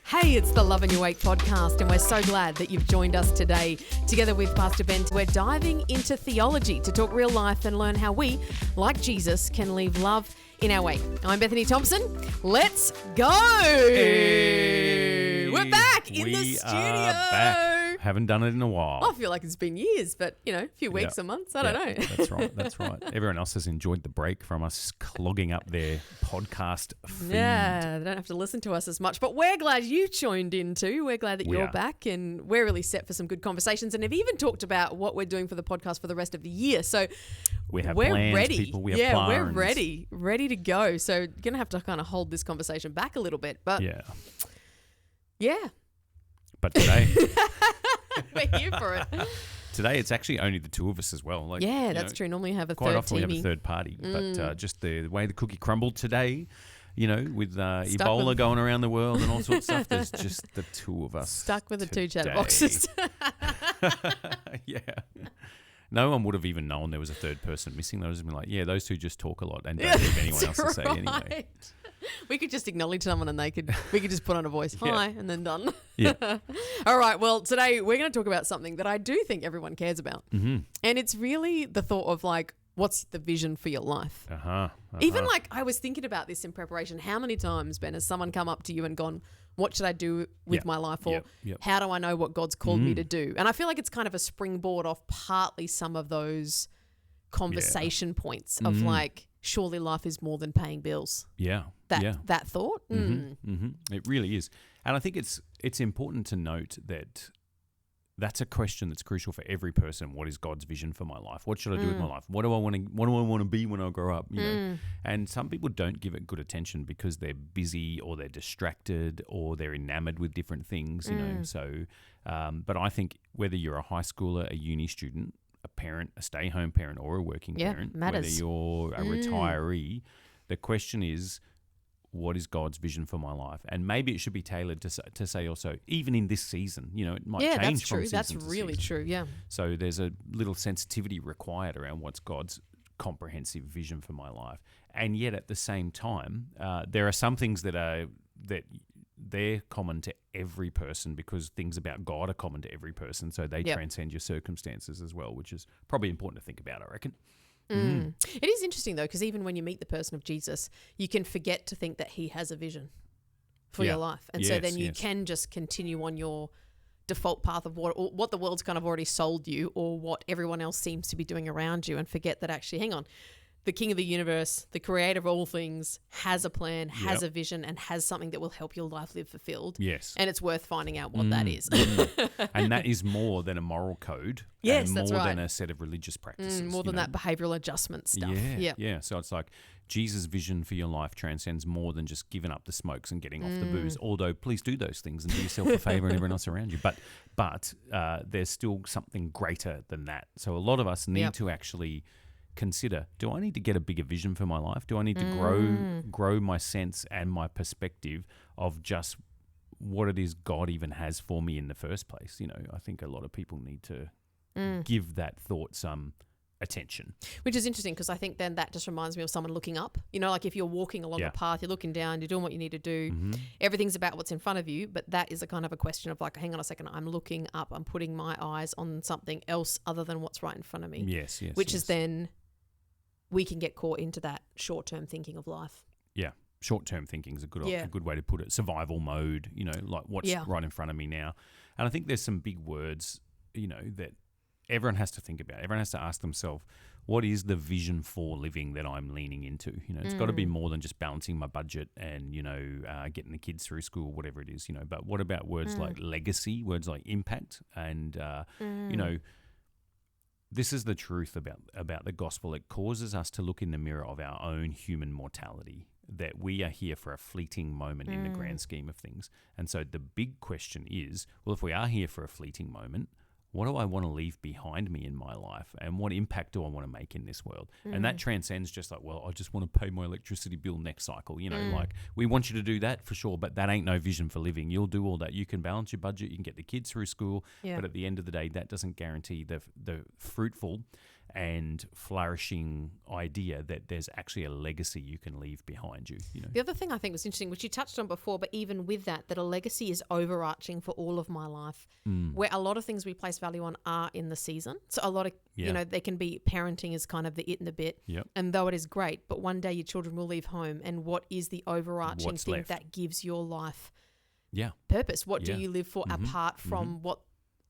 Hey, it's the Love and Your Wake podcast, and we're so glad that you've joined us today. Together with Pastor Ben, we're diving into theology to talk real life and learn how we, like Jesus, can leave love in our wake. I'm Bethany Thompson. Let's go! Hey, we're back in the studio. Are back. Haven't done it in a while. I feel like it's been years, but, a few weeks or months. I don't know. That's right. Everyone else has enjoyed the break from us clogging up their podcast feed. Yeah, they don't have to listen to us as much. But we're glad you joined in too. We're glad that you're back, and we're really set for some good conversations, and have even talked about what we're doing for the podcast for the rest of the year. So we're plans, ready. People. We have plans. We're ready to go. So you're going to have to kind of hold this conversation back a little bit. But yeah. But today... We're here for it. Today, it's actually only the two of us as well. That's true. Normally you have a quite third often teamie. we have a third party. But just the way the cookie crumbled today, with Ebola going around the world and all sorts of stuff, there's just the two of us. Stuck with the two chatterboxes. Yeah. No one would have even known there was a third person missing. They would have been like, those two just talk a lot and don't leave anyone else to say anyway. We could just acknowledge someone and we could just put on a voice, hi, and then done. Yeah. All right, well, today we're going to talk about something that I do think everyone cares about. Mm-hmm. And it's really the thought of what's the vision for your life? Even I was thinking about this in preparation. How many times, Ben, has someone come up to you and gone, what should I do with my life? Or how do I know what God's called me to do? And I feel like it's kind of a springboard off partly some of those conversation points of surely life is more than paying bills. That thought. It really is. And I think it's important to note that that's a question that's crucial for every person. What is God's vision for my life? What should I do with my life? What do I want to be when I grow up? You know? And some people don't give it good attention because they're busy or they're distracted or they're enamored with different things. So, but I think whether you're a high schooler, a uni student, a parent, a stay-home parent, or a working parent, matters. whether you're a retiree, the question is, what is God's vision for my life? And maybe it should be tailored to say also, even in this season, it might change from season to season. That's really true, yeah. So there's a little sensitivity required around what's God's comprehensive vision for my life. And yet at the same time, there are some things that they're common to every person because things about God are common to every person. So they transcend your circumstances as well, which is probably important to think about, I reckon. It is interesting though, because even when you meet the person of Jesus, you can forget to think that he has a vision for your life. And so then you can just continue on your default path of what the world's kind of already sold you or what everyone else seems to be doing around you, and forget that actually, hang on, the king of the universe, the creator of all things, has a plan, has a vision, and has something that will help your life live fulfilled. Yes. And it's worth finding out what that is. And that is more than a moral code. Yes, and that's more right. than a set of religious practices. More than that behavioural adjustment stuff. Yeah. So it's like Jesus' vision for your life transcends more than just giving up the smokes and getting off the booze. Although please do those things and do yourself a favour and everyone else around you. But there's still something greater than that. So a lot of us need to actually consider, do I need to get a bigger vision for my life? Do I need to grow my sense and my perspective of just what it is God even has for me in the first place? I think a lot of people need to give that thought some attention. Which is interesting, because I think then that just reminds me of someone looking up. Like if you're walking along a path, you're looking down, you're doing what you need to do. Everything's about what's in front of you, but that is a kind of a question of hang on a second, I'm looking up, I'm putting my eyes on something else other than what's right in front of me. Yes. Which is then we can get caught into that short-term thinking of life. Yeah. Short-term thinking is a good way to put it. Survival mode, like what's right in front of me now. And I think there's some big words, that everyone has to think about. Everyone has to ask themselves, what is the vision for living that I'm leaning into? It's got to be more than just balancing my budget and, getting the kids through school, whatever it is, But what about words like legacy, words like impact, and, this is the truth about the gospel. It causes us to look in the mirror of our own human mortality, that we are here for a fleeting moment in the grand scheme of things. And so the big question is, well, if we are here for a fleeting moment, what do I want to leave behind me in my life, and what impact do I want to make in this world? And that transcends just I just want to pay my electricity bill next cycle. We want you to do that for sure, but that ain't no vision for living. You'll do all that. You can balance your budget, you can get the kids through school, but at the end of the day, that doesn't guarantee the fruitful and flourishing idea that there's actually a legacy you can leave behind you. The other thing I think was interesting, which you touched on before, but even with that a legacy is overarching for all of my life, where a lot of things we place value on are in the season. So a lot of, they can be parenting is kind of the it and the bit. Yep. And though it is great, but one day your children will leave home, and what is the overarching thing left? that gives your life Yeah. purpose? What do you live for apart from what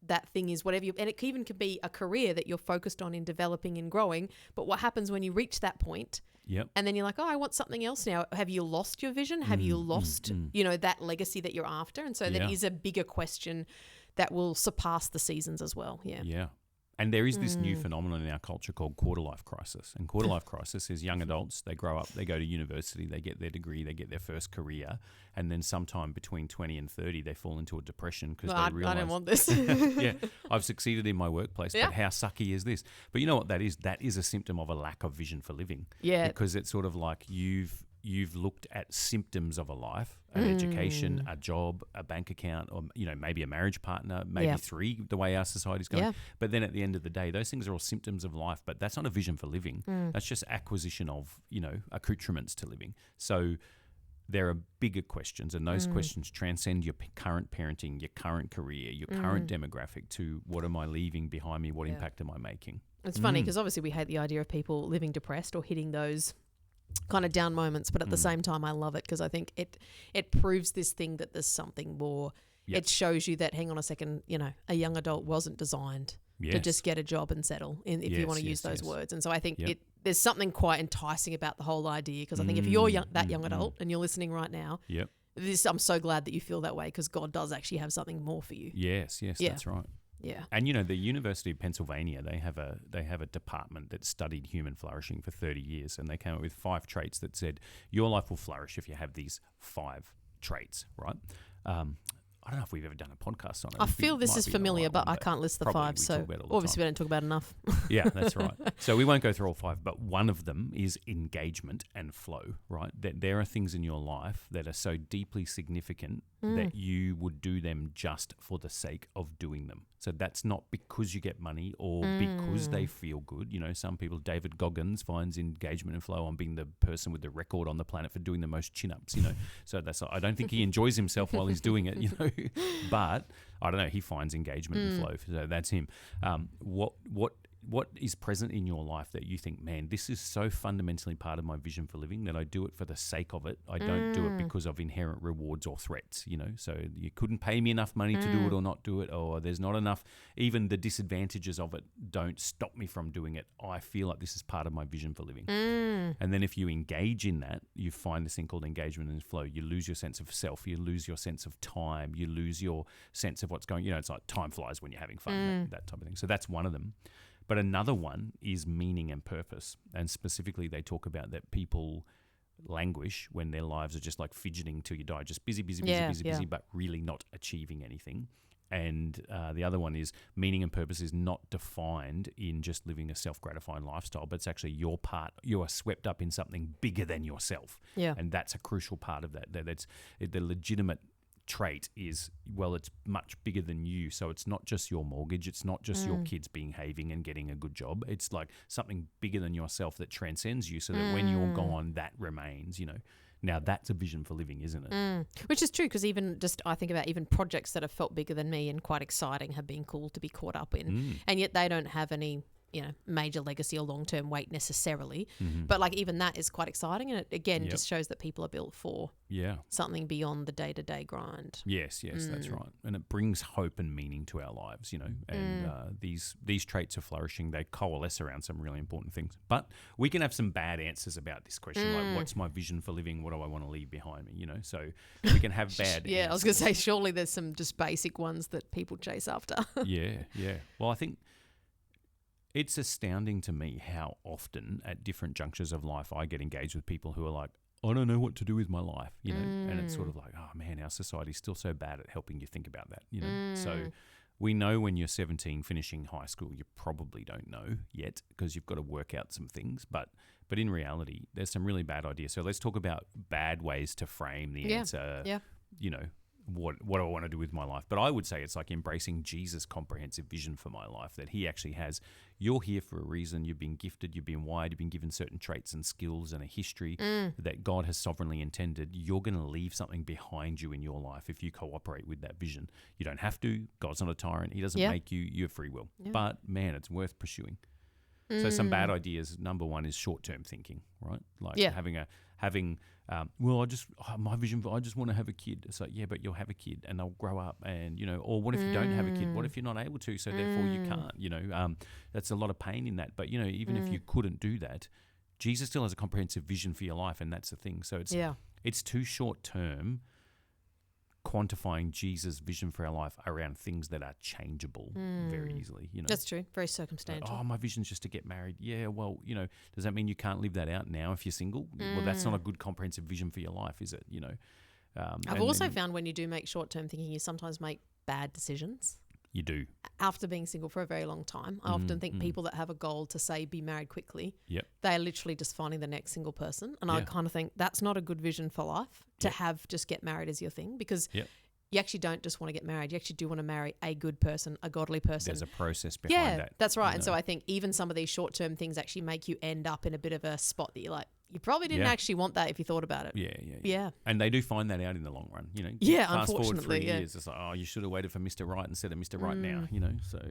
that thing is, whatever and it even could be a career that you're focused on in developing and growing, but what happens when you reach that point? Yep. And then you're like, oh, I want something else now. Have you lost your vision? Have you lost, that legacy that you're after? And so that is a bigger question that will surpass the seasons as well. Yeah. Yeah. And there is this new phenomenon in our culture called quarter-life crisis. And quarter-life crisis is young adults, they grow up, they go to university, they get their degree, they get their first career, and then sometime between 20 and 30, they fall into a depression because they realise... I don't want this. Yeah, I've succeeded in my workplace, but how sucky is this? But you know what that is? That is a symptom of a lack of vision for living. Yeah. Because it's sort of like you've looked at symptoms of a life, an education, a job, a bank account, or maybe a marriage partner, maybe three, the way our society's going. Yeah. But then at the end of the day, those things are all symptoms of life, but that's not a vision for living. That's just acquisition of, accoutrements to living. So there are bigger questions, and those questions transcend your current parenting, your current career, your current demographic to what am I leaving behind me? What impact am I making? It's funny because obviously we hate the idea of people living depressed or hitting those kind of down moments, but at the same time I love it because I think it proves this thing that there's something more. Yep. It shows you that, hang on a second, a young adult wasn't designed to just get a job and settle if you want to use those words. And so I think there's something quite enticing about the whole idea, because I think if you're that young adult and you're listening right now, I'm so glad that you feel that way, because God does actually have something more for you. Yes, that's right. Yeah. And the University of Pennsylvania, they have a department that studied human flourishing for 30 years, and they came up with 5 traits that said your life will flourish if you have these 5 traits, right? I don't know if we've ever done a podcast on it. I feel this is familiar, but I can't list the 5, so obviously we don't talk about enough. Yeah, that's right. So we won't go through all 5, but one of them is engagement and flow, right? That there are things in your life that are so deeply significant that you would do them just for the sake of doing them. So that's not because you get money or because they feel good. Some people, David Goggins finds engagement and flow on being the person with the record on the planet for doing the most chin-ups, So I don't think he enjoys himself while he's doing it, But I don't know, he finds engagement and flow. So that's him. What is present in your life that you think, man, this is so fundamentally part of my vision for living that I do it for the sake of it. I don't do it because of inherent rewards or threats, So you couldn't pay me enough money to do it or not do it, or there's not enough. Even the disadvantages of it don't stop me from doing it. I feel like this is part of my vision for living. And then if you engage in that, you find this thing called engagement and flow. You lose your sense of self. You lose your sense of time. You lose your sense of what's going, it's like time flies when you're having fun, that type of thing. So that's one of them. But another one is meaning and purpose. And specifically, they talk about that people languish when their lives are just like fidgeting till you die, just busy, but really not achieving anything. And the other one is meaning and purpose is not defined in just living a self-gratifying lifestyle, but it's actually your part. You are swept up in something bigger than yourself. Yeah. And that's a crucial part of that. That's the legitimate trait is, well, it's much bigger than you. So it's not just your mortgage. It's not just your kids behaving and getting a good job. It's like something bigger than yourself that transcends you, so that when you're gone, that remains, Now that's a vision for living, isn't it? Which is true, because I think about even projects that have felt bigger than me and quite exciting have been cool to be caught up in. And yet they don't have any major legacy or long-term weight necessarily. But like even that is quite exciting. And it again just shows that people are built for something beyond the day-to-day grind. Yes, that's right. And it brings hope and meaning to our lives, and these traits of flourishing, they coalesce around some really important things. But we can have some bad answers about this question, like what's my vision for living? What do I want to leave behind me? So we can have bad answers. I was going to say, surely there's some just basic ones that people chase after. Yeah. Well, I think it's astounding to me how often at different junctures of life I get engaged with people who are like, I don't know what to do with my life, and it's sort of like, oh man, our society's still so bad at helping you think about that, So we know when you're 17 finishing high school, you probably don't know yet because you've got to work out some things, but in reality, there's some really bad ideas. So let's talk about bad ways to frame the answer. Yeah. what do I want to do with my life? But I would say it's like embracing Jesus' comprehensive vision for my life, that he actually has, you're here for a reason, you've been gifted, you've been wired, you've been given certain traits and skills and a history that God has sovereignly intended. You're going to leave something behind you in your life if you cooperate with that vision. You don't have to. God's not a tyrant. He doesn't make you. You have free will. Yeah. But, man, it's worth pursuing. So some bad ideas, number one, is short-term thinking, right? Like my vision, I just want to have a kid. It's like, yeah, but you'll have a kid and they'll grow up and, or what if you don't have a kid? What if you're not able to? So therefore you can't, that's a lot of pain in that. But, even if you couldn't do that, Jesus still has a comprehensive vision for your life, and that's the thing. So it's too short-term quantifying Jesus' vision for our life around things that are changeable very easily. That's true. Very circumstantial. Like, my vision's just to get married. Yeah, well, does that mean you can't live that out now if you're single? Well, that's not a good comprehensive vision for your life, is it? I've also found when you do make short-term thinking, you sometimes make bad decisions. You do. After being single for a very long time, I often think people that have a goal to, say, be married quickly, they're literally just finding the next single person. And I kind of think that's not a good vision for life, to have just get married as your thing, because you actually don't just want to get married. You actually do want to marry a good person, a godly person. There's a process behind that. That's right. And so I think even some of these short-term things actually make you end up in a bit of a spot that you're like, you probably didn't actually want that if you thought about it. Yeah. And they do find that out in the long run, Fast forward 3 years, it's like, oh, you should have waited for Mr. Right instead of Mr. Right now, so.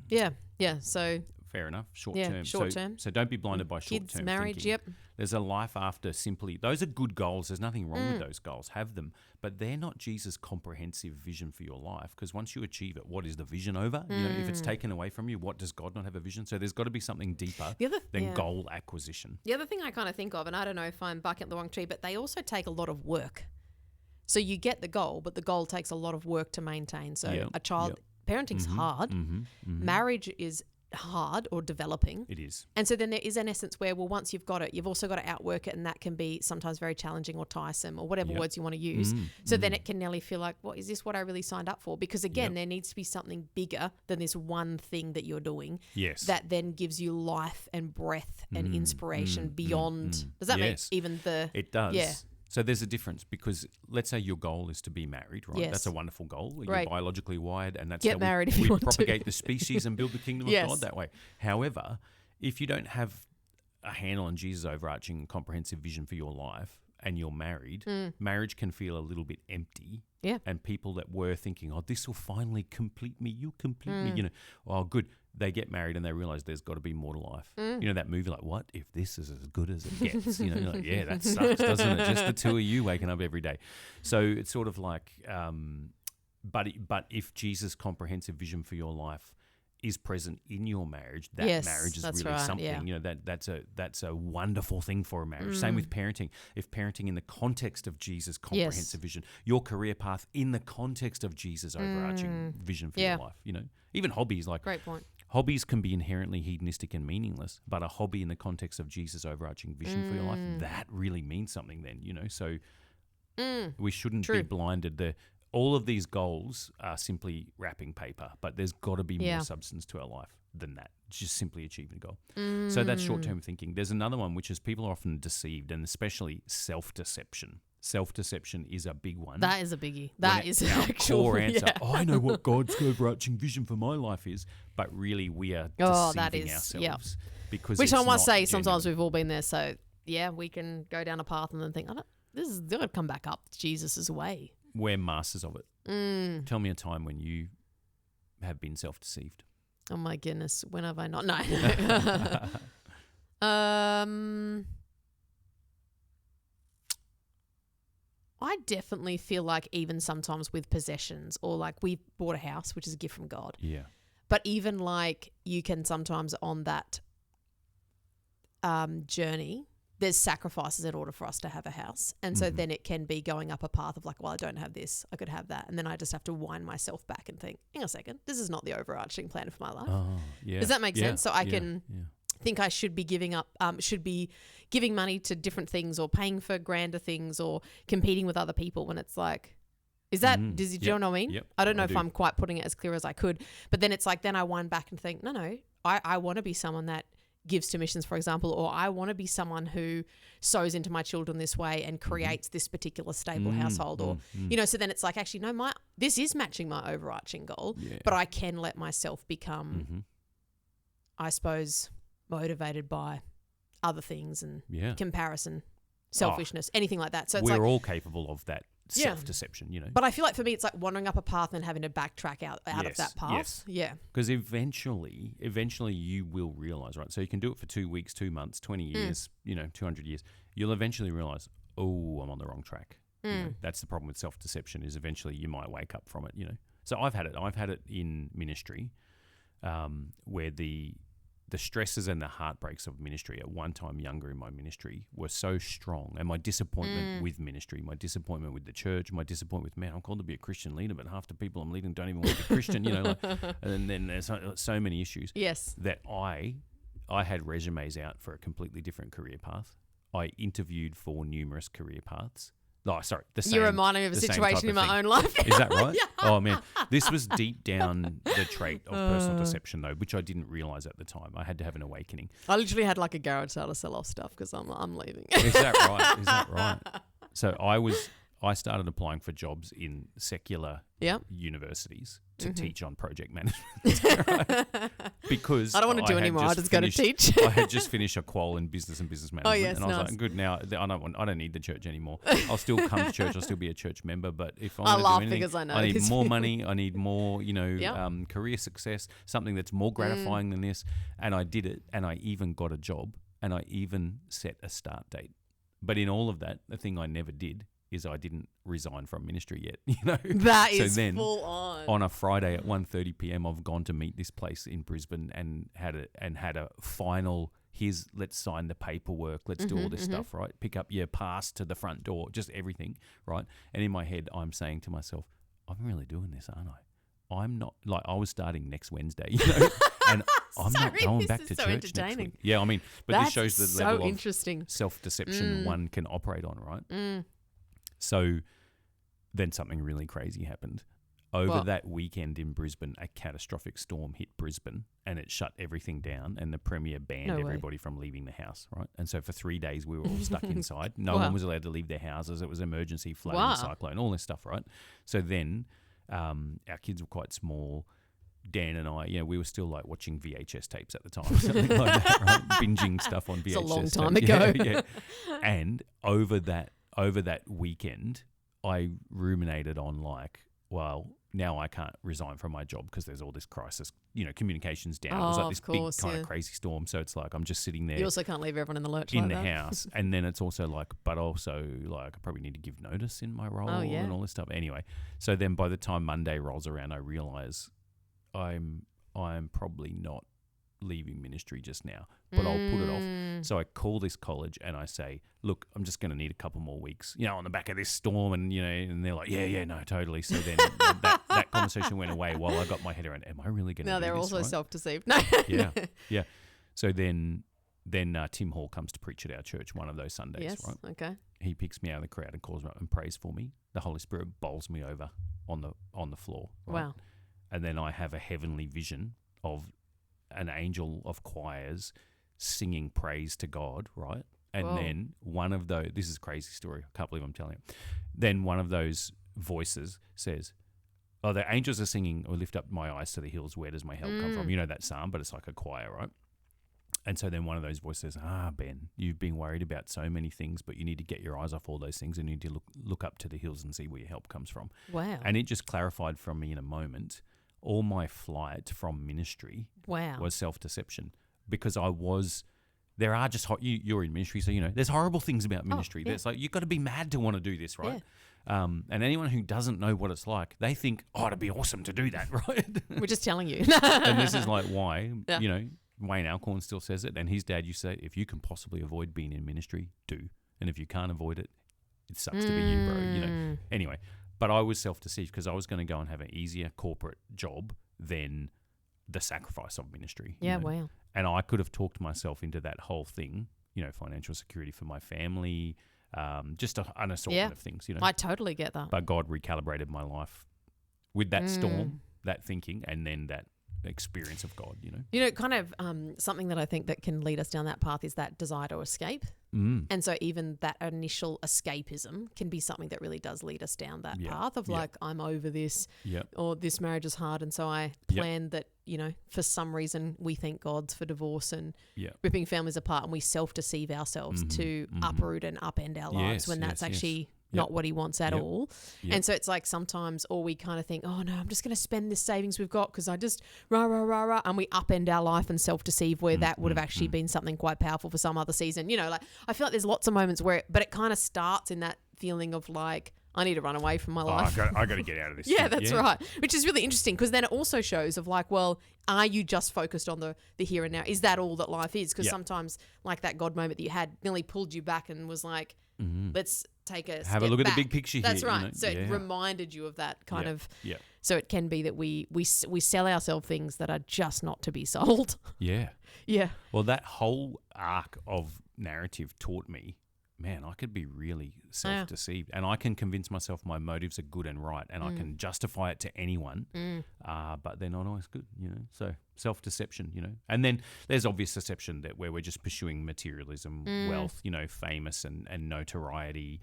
Yeah. So. Fair enough. Short-term. Short-term. So don't be blinded by short-term kids, marriage, thinking. There's a life after simply. Those are good goals. There's nothing wrong with those goals. Have them. But they're not Jesus' comprehensive vision for your life, because once you achieve it, what is the vision over? If it's taken away from you, what does God not have a vision? So there's got to be something deeper than goal acquisition. The other thing I kind of think of, and I don't know if I'm barking at the wrong tree, but they also take a lot of work. So you get the goal, but the goal takes a lot of work to maintain. So a child, parenting's hard. Marriage is hard or developing. It is. And so then there is an essence where, well, once you've got it, you've also got to outwork it, and that can be sometimes very challenging or tiresome or whatever words you want to use. So then it can nearly feel like, well, is this what I really signed up for? Because again, there needs to be something bigger than this one thing that you're doing that then gives you life and breath and inspiration beyond. Does that make even the... It does. Yeah. So there's a difference, because let's say your goal is to be married, right? Yes. That's a wonderful goal. Great. You're biologically wired, and that's Get how married if we you want propagate to. the species and build the kingdom of God that way. However, if you don't have a handle on Jesus' overarching and comprehensive vision for your life, and you're married, marriage can feel a little bit empty. Yeah. And people that were thinking, oh, this will finally complete me. You complete me. Oh, good. They get married and they realize there's got to be more to life. That movie, like, what if this is as good as it gets? You're like, yeah, that sucks, doesn't it? Just the two of you waking up every day. So it's sort of like, but if Jesus' comprehensive vision for your life is present in your marriage, that marriage is really something. Yeah. That's a wonderful thing for a marriage. Same with parenting. If parenting in the context of Jesus' comprehensive vision, your career path in the context of Jesus' overarching vision for your life, even hobbies, like great point. Hobbies can be inherently hedonistic and meaningless, but a hobby in the context of Jesus' overarching vision for your life, that really means something then, So we shouldn't be blinded. All of these goals are simply wrapping paper, but there's got to be more substance to our life than that. Just simply achieving a goal. So that's short-term thinking. There's another one, which is people are often deceived, and especially self-deception. Self-deception is a big one. That is a biggie. That is an actual core answer. I know what God's overarching vision for my life is, but really we are deceiving ourselves. Because which I must say, sometimes we've all been there. So we can go down a path and then think, this is going to come back up Jesus' way. We're masters of it. Tell me a time when you have been self-deceived. Oh my goodness, when have I not? No. I definitely feel like even sometimes with possessions, or like we bought a house, which is a gift from God. Yeah. But even like you can sometimes on that journey, there's sacrifices in order for us to have a house. And so then it can be going up a path of like, well, I don't have this, I could have that. And then I just have to wind myself back and think, hang on a second, this is not the overarching plan for my life. Oh, yeah. Does that make sense? So I can think I should be giving up, should be giving money to different things or paying for grander things or competing with other people when it's like, is that, do you know what I mean? Yep, I don't know if I'm quite putting it as clear as I could, but then it's like, then I wind back and think, no, I want to be someone that gives to missions, for example, or I want to be someone who sows into my children this way and creates this particular stable household, or you know. So then it's like, actually, no, this is matching my overarching goal, but I can let myself become, I suppose, motivated by other things and comparison, selfishness, anything like that. So it's we're all capable of that. Self-deception, you know. But I feel like for me, it's like wandering up a path and having to backtrack out of that path. Yes. Yeah. Because eventually you will realise, right? So you can do it for 2 weeks, 2 months, 20 years, 200 years. You'll eventually realise, oh, I'm on the wrong track. You know, that's the problem with self-deception, is eventually you might wake up from it, you know. So I've had it in ministry, where the stresses and the heartbreaks of ministry at one time younger in my ministry were so strong, and my disappointment with ministry, my disappointment with the church, my disappointment with, man, I'm called to be a Christian leader, but half the people I'm leading don't even want to be Christian, you know, and then there's so many issues that I had resumes out for a completely different career path. I interviewed for numerous career paths. Oh, sorry. You're reminding me of a situation in my own life. Is that right? Oh, man. This was deep down the trait of personal deception, though, which I didn't realise at the time. I had to have an awakening. I literally had like a garage sale to sell off stuff because I'm leaving. Is that right? Is that right? So I started applying for jobs in secular universities to teach on project management. Right? Because I don't want to do anymore. I just got to teach. I had just finished a qual in business and business management. Oh, yes, and I was like, good, now I don't need the church anymore. I'll still come to church. I'll still be a church member. But if I want to do anything, because I know I need more money. I need more, career success, something that's more gratifying than this. And I did it. And I even got a job. And I even set a start date. But in all of that, the thing I never did is I didn't resign from ministry yet, you know. That is full on. On a Friday at 1:30 p.m, I've gone to meet this place in Brisbane and had a final. Let's sign the paperwork. Let's do all this stuff, right? Pick up your pass to the front door, just everything, right? And in my head, I'm saying to myself, I'm really doing this, aren't I? I'm not, like, I was starting next Wednesday, you know, and I'm not going back to church next week. Yeah, I mean, but this shows the level of self-deception one can operate on, right? So then something really crazy happened. Over that weekend in Brisbane, a catastrophic storm hit Brisbane and it shut everything down, and the Premier banned everybody from leaving the house, right? And so for 3 days we were all stuck inside. No one was allowed to leave their houses. It was emergency flood and cyclone, all this stuff, right? So then our kids were quite small. Dan and I, we were still like watching VHS tapes at the time, something like that, right? Binging stuff on VHS. It's a long time ago. Yeah. And over that weekend, I ruminated on like, well, now I can't resign from my job because there's all this crisis, communications down. It was like this big kind of crazy storm. So it's like I'm just sitting there. You also can't leave everyone in the lurch in the house. And then it's also like, but also like I probably need to give notice in my role and all this stuff. Anyway, so then by the time Monday rolls around, I realise I'm probably not leaving ministry just now, but I'll put it off. So I call this college and I say, look, I'm just going to need a couple more weeks, on the back of this storm. And, and they're like, yeah, no, totally. So then that conversation went away while I got my head around, am I really going to do this? No, they're also right? self-deceived. Yeah. So then Tim Hall comes to preach at our church one of those Sundays, right? Okay. He picks me out of the crowd and calls me up and prays for me. The Holy Spirit bowls me over on the floor. Right? Wow. And then I have a heavenly vision of an angel of choirs singing praise to God, right? And then one of those, this is a crazy story, I can't believe I'm telling it. Then one of those voices says, the angels are singing, or lift up my eyes to the hills, where does my help come from? You know that psalm, but it's like a choir, right? And so then one of those voices says, Ben, you've been worried about so many things, but you need to get your eyes off all those things and you need to look up to the hills and see where your help comes from. Wow. And it just clarified from me in a moment, all my flight from ministry was self-deception, because there are just, you're in ministry, so, there's horrible things about ministry. There's like, you've got to be mad to want to do this, right? Yeah. And anyone who doesn't know what it's like, they think, it'd be awesome to do that, right? We're just telling you. And this is like why, Wayne Alcorn still says it, and his dad used to say, if you can possibly avoid being in ministry, do. And if you can't avoid it, it sucks to be you, bro, Anyway. But I was self-deceived because I was going to go and have an easier corporate job than the sacrifice of ministry. Yeah, wow. And I could have talked myself into that whole thing, financial security for my family, just an assortment of things, I totally get that. But God recalibrated my life with that storm, that thinking, and then that experience of God, Kind of something that I think that can lead us down that path is that desire to escape. And so even that initial escapism can be something that really does lead us down that path of like, I'm over this, or this marriage is hard. And so I plan that, for some reason we think God's for divorce and ripping families apart, and we self-deceive ourselves to uproot and upend our lives when that's actually not what he wants at all. And so it's like sometimes, or we kind of think, oh no, I'm just going to spend this savings we've got because I just rah, and we upend our life and self-deceive where that would have actually been something quite powerful for some other season. Like I feel like there's lots of moments where, but it kind of starts in that feeling of like, I need to run away from my life. I got to get out of this. That's right. Which is really interesting because then it also shows of like, well, are you just focused on the here and now? Is that all that life is? Because sometimes like that God moment that you had nearly pulled you back and was like, let's take a have a look back. at the big picture here. That's right. So it reminded you of that kind of. Yeah. So it can be that we sell ourselves things that are just not to be sold. Yeah. Yeah. Well, that whole arc of narrative taught me, man, I could be really self-deceived, and I can convince myself my motives are good and right, and I can justify it to anyone, but they're not always good, So self-deception, and then there's obvious deception where we're just pursuing materialism, wealth, famous and notoriety,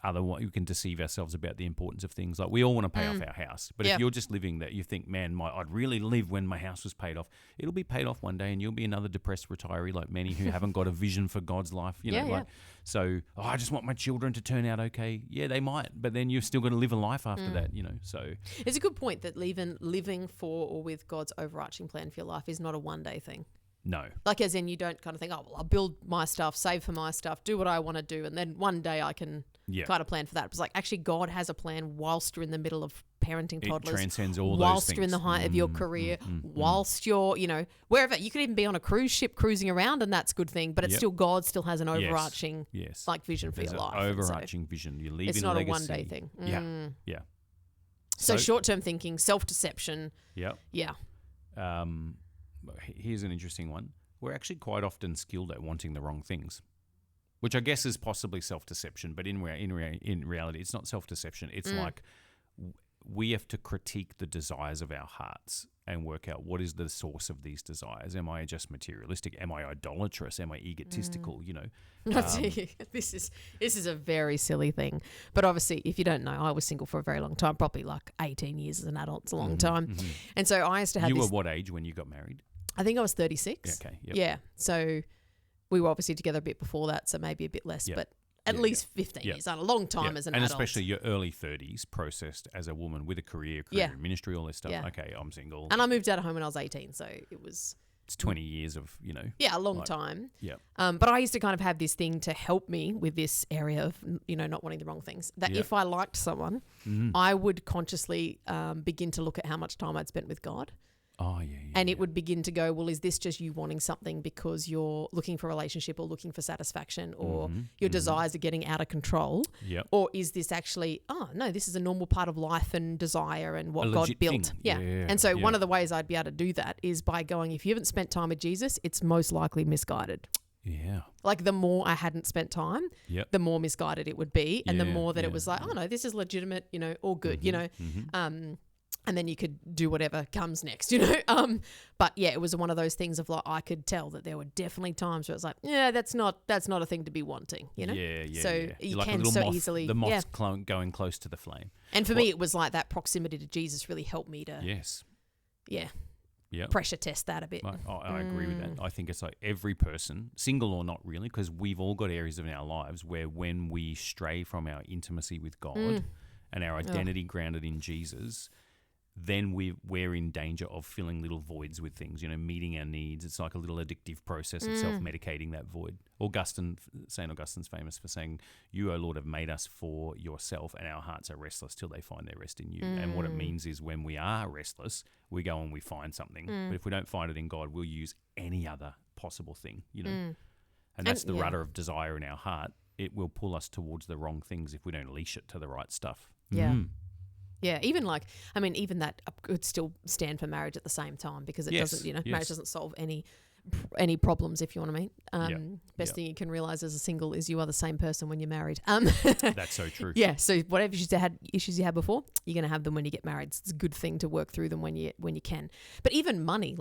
otherwise we can deceive ourselves about the importance of things. Like we all want to pay off our house, but if you're just living that, you think, man, I'd really live when my house was paid off. It'll be paid off one day, and you'll be another depressed retiree like many who haven't got a vision for God's life. So I just want my children to turn out okay. Yeah, they might, but then you've still got to live a life after that. So it's a good point that living for or with God's overarching plan for your life is not a one-day thing. No. Like as in you don't kind of think, oh, well, I'll build my stuff, save for my stuff, do what I want to do, and then one day I can kind of plan for that. It's like actually God has a plan whilst you're in the middle of parenting toddlers. It transcends all those whilst things. You're in the height of your career, whilst you're, wherever. You could even be on a cruise ship cruising around, and that's a good thing, but it's still God still has an overarching like vision for your life. Overarching vision. You're leaving it's not a one day thing. Yeah. So short-term thinking, self-deception. Yeah. Here's an interesting one. We're actually quite often skilled at wanting the wrong things, which I guess is possibly self-deception, but in reality, it's not self-deception. It's like we have to critique the desires of our hearts and work out what is the source of these desires. Am I just materialistic? Am I idolatrous? Am I egotistical? This is a very silly thing. But obviously, if you don't know, I was single for a very long time, probably like 18 years as an adult. It's a long time. And so I used to have You were what age when you got married? I think I was 36. Okay. Yep. Yeah. So we were obviously together a bit before that, so maybe a bit less, but at least 15 years, a long time as an adult. And especially your early 30s processed as a woman with a career in ministry, all this stuff. Yeah. Okay, I'm single. And I moved out of home when I was 18, so it was... It's 20 years of, Yeah, a long time. Yeah. But I used to kind of have this thing to help me with this area of, not wanting the wrong things. That if I liked someone, I would consciously begin to look at how much time I'd spent with God. Oh, yeah. And it would begin to go, well, is this just you wanting something because you're looking for a relationship or looking for satisfaction or your desires are getting out of control? Yep. Or is this actually, oh, no, this is a normal part of life and desire and what God built. Thing. Yeah. And so one of the ways I'd be able to do that is by going, if you haven't spent time with Jesus, it's most likely misguided. Yeah. Like the more I hadn't spent time, the more misguided it would be. And the more that it was like, oh, no, this is legitimate, all good, and then you could do whatever comes next, But yeah, it was one of those things of like I could tell that there were definitely times where it was like, yeah, that's not a thing to be wanting, Yeah. So you like can so easily, the moth going close to the flame. And for me, it was like that proximity to Jesus really helped me to, pressure test that a bit. I agree with that. I think it's like every person, single or not really, because we've all got areas of our lives where when we stray from our intimacy with God and our identity grounded in Jesus, then we're in danger of filling little voids with things, meeting our needs. It's like a little addictive process of self-medicating that void. St. Augustine's famous for saying, you, O Lord, have made us for yourself, and our hearts are restless till they find their rest in you. And what it means is when we are restless, we go and we find something. But if we don't find it in God, we'll use any other possible thing, And that's the rudder of desire in our heart. It will pull us towards the wrong things if we don't leash it to the right stuff. Yeah. Yeah, even that could still stand for marriage at the same time because it doesn't, marriage doesn't solve any any problems, if you want to meet. Best thing you can realize as a single is you are the same person when you're married. That's so true. Yeah. So whatever issues you had before, you're going to have them when you get married. It's a good thing to work through them when you can. But even money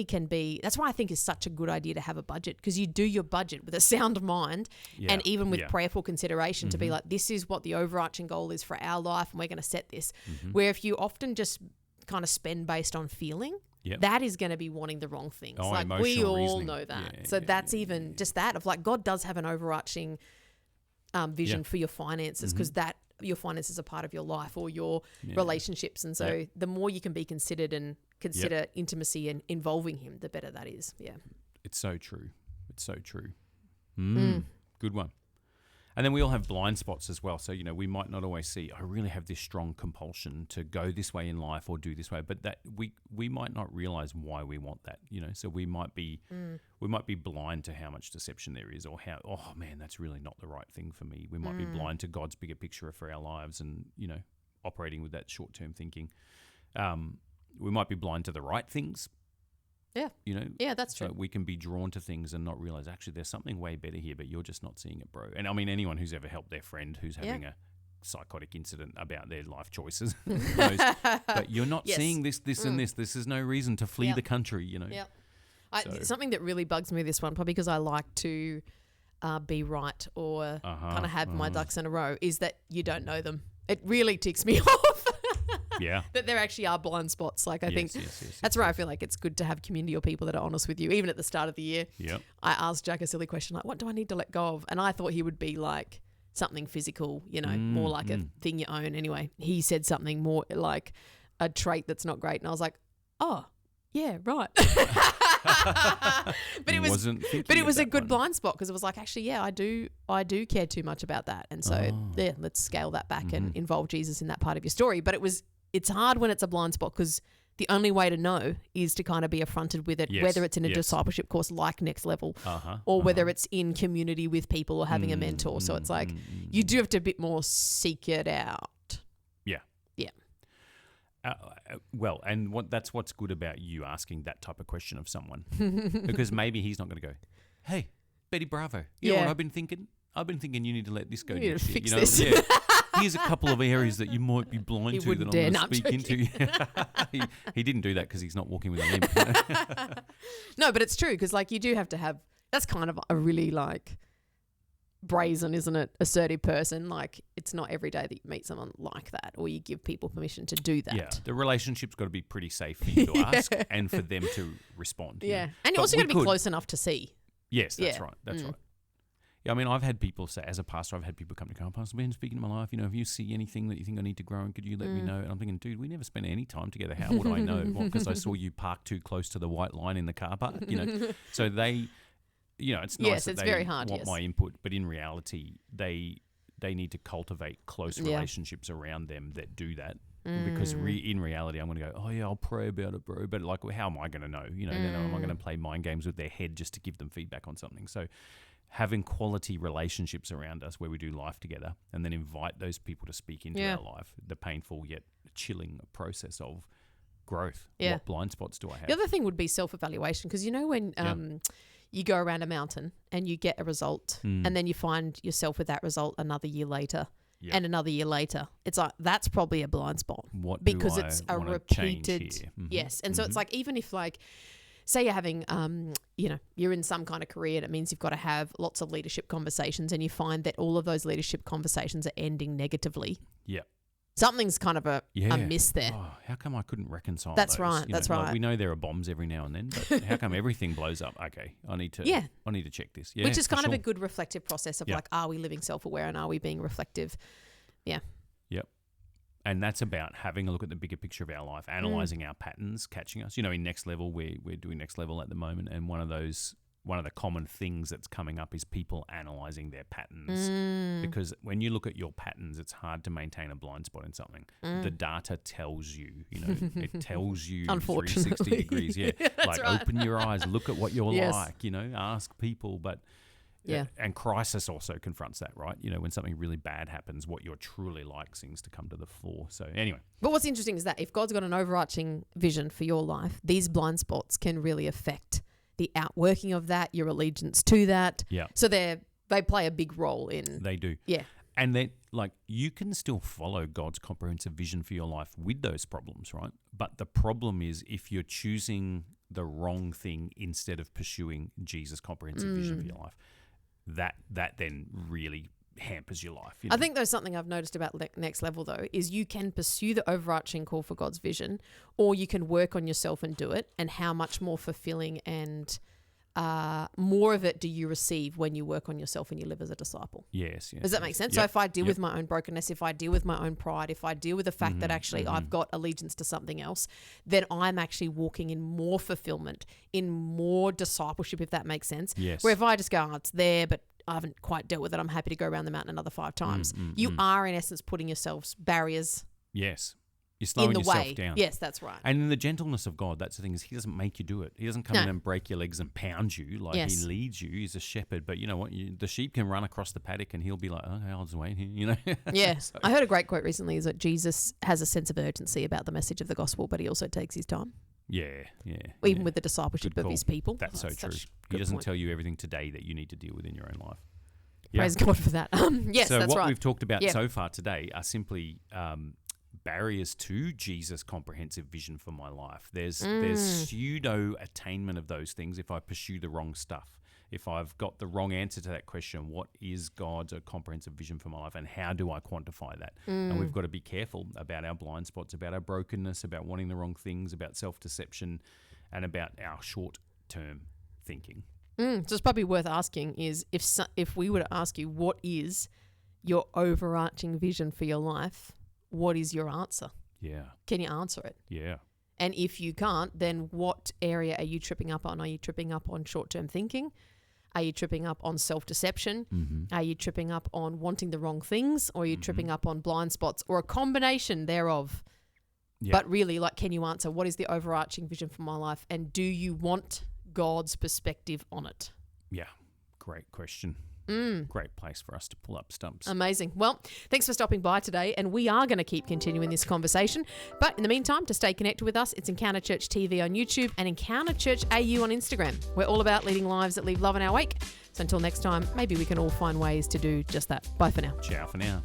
can be. That's why I think it's such a good idea to have a budget, because you do your budget with a sound mind and even with prayerful consideration to be like, this is what the overarching goal is for our life, and we're going to set this. Where if you often just kind of spend based on feeling. Yep. That is going to be wanting the wrong things. Like we all reasoning. Know that. So that's even just that of like, God does have an overarching vision for your finances, because that your finances are part of your life or your relationships. And so the more you can be considered and consider intimacy and involving him, the better that is. Yeah. It's so true. It's so true. Good one. And then we all have blind spots as well. So, you know, we might not always see, I really have this strong compulsion to go this way in life or do this way, but that we might not realize why we want that, you know. So we might be blind to how much deception there is, or how, oh man, that's really not the right thing for me. We might be blind to God's bigger picture for our lives and, you know, operating with that short-term thinking. We might be blind to the right things. Yeah. You know? Yeah, that's true. So we can be drawn to things and not realize, actually, there's something way better here, but you're just not seeing it, bro. And I mean, anyone who's ever helped their friend who's having a psychotic incident about their life choices knows, but you're not seeing this and this. This is no reason to flee the country, you know? Yeah. Something that really bugs me this one, probably because I like to be right or kind of have my ducks in a row, is that you don't know them. It really ticks me off. Yeah. That there actually are blind spots. Like, I think that's where I feel like it's good to have community or people that are honest with you, even at the start of the year. Yep. I asked Jack a silly question, like, what do I need to let go of? And I thought he would be like something physical, you know, more like a thing you own. Anyway, he said something more like a trait that's not great. And I was like, oh, yeah, right. But it was a good blind spot, because it was like, actually, yeah, I do care too much about that. And so let's scale that back and involve Jesus in that part of your story. But it's hard when it's a blind spot, because the only way to know is to kind of be affronted with it, whether it's in a discipleship course like Next Level or whether it's in community with people or having a mentor. So it's like you do have to a bit more seek it out. Yeah. Yeah. Well, and that's what's good about you asking that type of question of someone, because maybe he's not going to go, hey, Betty Bravo, you know what I've been thinking? You need to let this go next year. Fix this. Here's a couple of areas that you might be blind to that I'm going to speak into. He didn't do that because he's not walking with a limp. You know? No, but it's true, because like you do have to have, that's kind of a really like brazen, isn't it? Assertive person. Like, it's not every day that you meet someone like that, or you give people permission to do that. Yeah, the relationship's got to be pretty safe for you to ask and for them to respond. Yeah, and you're also got to be close enough to see. Yes, that's right. That's right. Yeah, I mean, I've had people say, as a pastor, I've had people come to me, Pastor Ben, speaking to my life, you know, if you see anything that you think I need to grow in, could you let me know? And I'm thinking, dude, we never spent any time together. How would I know? Because I saw you park too close to the white line in the car park, you know. So they, you know, it's nice that they very hard, want my input, but in reality, they need to cultivate close relationships around them that do that. Because in reality, I'm going to go, oh yeah, I'll pray about it, bro. But like, how am I going to know? You know, then am I going to play mind games with their head just to give them feedback on something? So having quality relationships around us where we do life together, and then invite those people to speak into our life, the painful yet chilling process of growth. What blind spots do I have? The other thing would be self-evaluation, because you know when you go around a mountain and you get a result and then you find yourself with that result another year later and another year later, it's like, that's probably a blind spot. Because it's a repeated yes. And so it's like, even if like, say you're having, you know, you're in some kind of career, and it means you've got to have lots of leadership conversations, and you find that all of those leadership conversations are ending negatively. Yeah. Something's kind of a miss there. Oh, how come I couldn't reconcile That's those? right. That's right. Like, we know there are bombs every now and then, but how come everything blows up? Okay, I need to check this. Yeah, which is kind of a good reflective process of like, are we living self-aware and are we being reflective? Yeah. Yep. And that's about having a look at the bigger picture of our life, analysing our patterns, catching us. You know, in Next Level, we're doing Next Level at the moment, and one of the common things that's coming up is people analysing their patterns. Because when you look at your patterns, it's hard to maintain a blind spot in something. The data tells you, it tells you 360 degrees. Yeah, like right. Open your eyes, look at what you're like, ask people. But and crisis also confronts that, right? You know, when something really bad happens, what you're truly like seems to come to the fore. So anyway. But what's interesting is that if God's got an overarching vision for your life, these blind spots can really affect the outworking of that, your allegiance to that. Yeah. So they play a big role in. They do. Yeah. And then, like, you can still follow God's comprehensive vision for your life with those problems, right? But the problem is if you're choosing the wrong thing instead of pursuing Jesus' comprehensive vision for your life, that then really hampers your life. You know? I think there's something I've noticed about Next Level, though, is you can pursue the overarching call for God's vision, or you can work on yourself and do it, and how much more fulfilling and more of it do you receive when you work on yourself and you live as a disciple? Yes. Does that make sense? Yep. So if I deal with my own brokenness, if I deal with my own pride, if I deal with the fact that actually I've got allegiance to something else, then I'm actually walking in more fulfillment, in more discipleship, if that makes sense. Yes. Where if I just go, it's there, but I haven't quite dealt with it, I'm happy to go around the mountain another 5 times. You are, in essence, putting yourselves barriers. Yes. You're slowing in the yourself way. down. Yes, that's right. And in the gentleness of God, that's the thing, is he doesn't make you do it. He doesn't come in and break your legs and pound you. Like, he leads you. He's a shepherd. But you know what? The sheep can run across the paddock and he'll be like, okay, I'll just wait here, you know? Yeah. So. I heard a great quote recently, is that Jesus has a sense of urgency about the message of the gospel, but he also takes his time. Yeah. Even with the discipleship of his people. That's so true. He doesn't tell you everything today that you need to deal with in your own life. Praise God for that. Yes, so that's right. what we've talked about so far today are simply barriers to Jesus' comprehensive vision for my life. There's pseudo attainment of those things if I pursue the wrong stuff. If I've got the wrong answer to that question, what is God's comprehensive vision for my life, and how do I quantify that? And we've got to be careful about our blind spots, about our brokenness, about wanting the wrong things, about self-deception, and about our short-term thinking. So it's probably worth asking is if we were to ask you, what is your overarching vision for your life, what is your answer? Yeah. Can you answer it? Yeah. And if you can't, then what area are you tripping up on? Are you tripping up on short-term thinking? Are you tripping up on self-deception? Are you tripping up on wanting the wrong things? Or are you tripping up on blind spots, or a combination thereof? Yeah. But really, like, can you answer, what is the overarching vision for my life? And do you want God's perspective on it? Yeah. Great question. Great place for us to pull up stumps. Amazing. Well, thanks for stopping by today, and we are going to keep continuing this conversation. But in the meantime, to stay connected with us, it's Encounter Church TV on YouTube and Encounter Church AU on Instagram. We're all about leading lives that leave love in our wake. So until next time, maybe we can all find ways to do just that. Bye for now. Ciao for now.